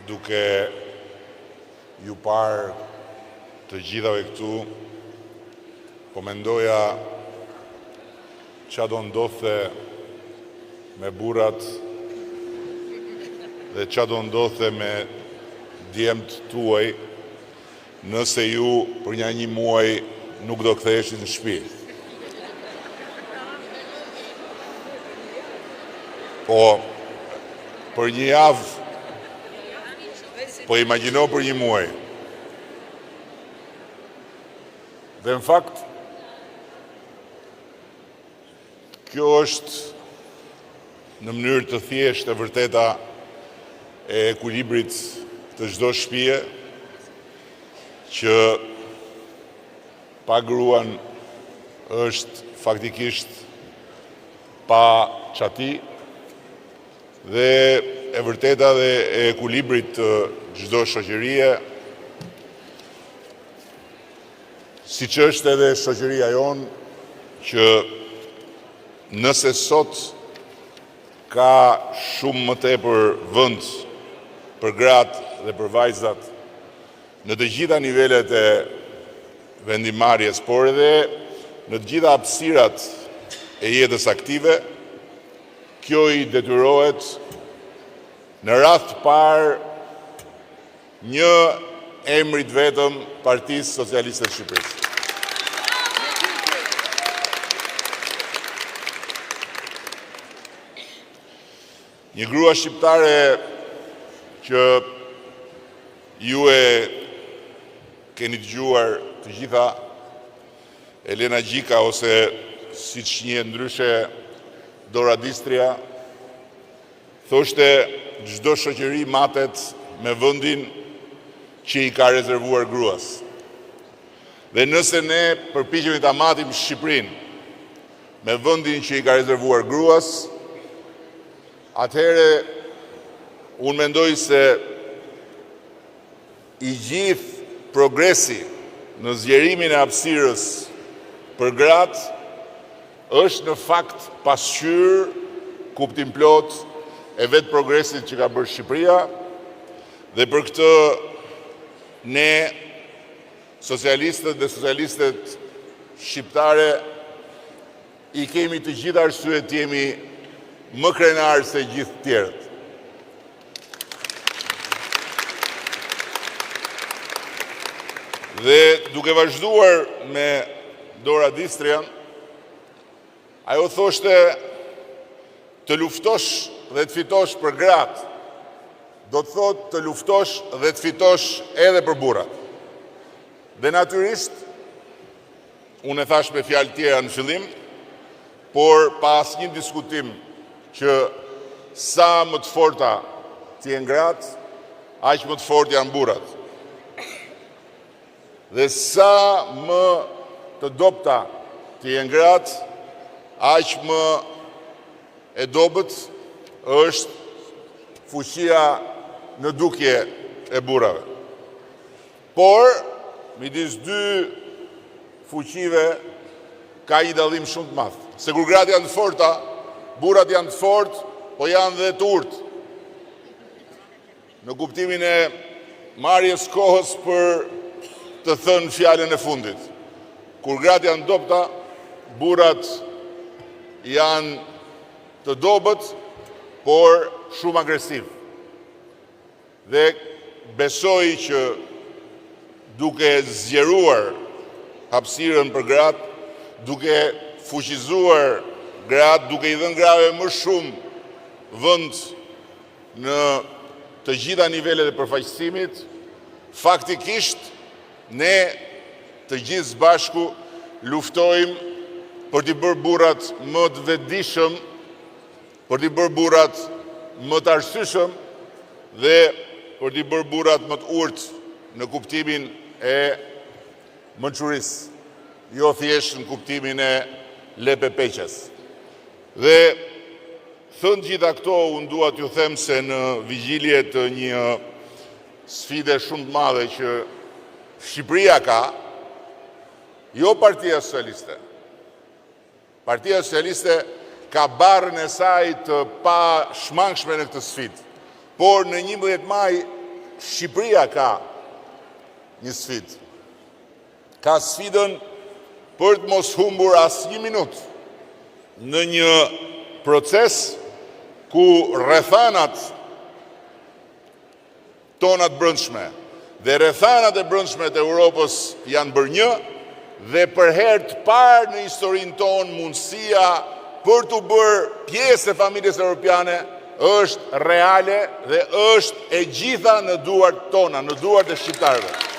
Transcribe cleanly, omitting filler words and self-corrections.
duke ju parë të gjithave këtu, po mendoja qa do ndodhe me burat dhe qa do ndodhe me djemt tuaj nëse ju për një muaj nuk do ktheheshit në shtëpi. Po, për një javë, po imagjino për një muaj. Dhe në fakt, kjo është në mënyrë të thjeshtë e vërteta e ekuilibrit të çdo shtëpie që pa gruan është faktikisht pa qati dhe e vërteta dhe e ekuilibrit të çdo shoqërie, siç është edhe shoqëria jonë, që nëse sot ka shumë më tepër vend për gratë dhe për vajzat në të gjitha nivelet e vendimarrjes, por edhe në të gjitha hapësirat e jetës aktive, kjo i detyrohet në radh të parë një emrit vetëm Partisë Socialiste të Shqipërisë. Një grua shqiptare që ju e keni dëgjuar të gjitha, Elena Gjika, ose siç njihet ndryshe Dora Distria, thoshte çdo shoqëri matet me vendin që i ka rezervuar gruas. Dhe nëse ne përpiqemi ta matim Shqipërinë me vendin që i ka rezervuar gruas, atëherë unë mendoj se i gjithë progresi në zgjerimin e hapësirës për gratë është në fakt pasqyrë kuptim plot e vetë progresit që ka bërë Shqipëria, dhe për këtë ne, socialistët dhe socialistet shqiptare, i kemi të gjitha arsyet të jemi më krenarë se gjithë tjerët. Dhe duke vazhduar me Dora Distrian, ajo thoshte të luftosh dhe të fitosh për gratë, do të thotë të luftosh dhe të fitosh edhe për burrat. Dhe natyrisht, unë e thash me fjalë tjera në fillim, por pa asnjë diskutim që sa më të forta të jenë gratë, aq më të fortë janë burrat. Dhe sa më të dobta të jenë gratë, aq më e dobët është fuqia në dukje e burrave. Por, midis dy fuqive ka një dallim shumë të madh. Se kur gratë janë të forta, burrat janë të fortë, po janë dhe të urtë. Në kuptimin e marrjes kohës për të thënë fjalën e fundit. Kur gratë janë dobta, burrat janë të dobët, por shumë agresiv. Dhe besoj që duke zgjeruar hapësirën për gratë, duke fuqizuar gratë, duke i dhënë grave më shumë vend në të gjitha nivelet e përfaqësimit, faktikisht ne të gjithë së bashku luftojmë për t'i bërë burrat më të vetëdijshëm, për t'i bërë burrat më të arsyeshëm dhe për t'i bërë burrat më të urtë në kuptimin e mençurisë, jo thjesht në kuptimin e lepepeqes. Dhe thënë gjitha këto, unë dua t'ju them se në vigjilje të një sfide shumë të madhe që Shqipëria ka, jo Partia Socialiste. Partia Socialiste ka barrën e saj të pa shmangshme në këtë sfidë. Por në 11 maj Shqipëria ka një sfidë. Ka sfidën për të mos humbur as një minutë në një proces ku rrethanat tonat brendshme dhe rrethanat e brendshme të Europës janë bërë një, dhe për herë të parë në historinë tonë mundësia për të bërë pjesë e familjes europiane është reale dhe është e gjitha në duart tona, në duart e shqiptarëve.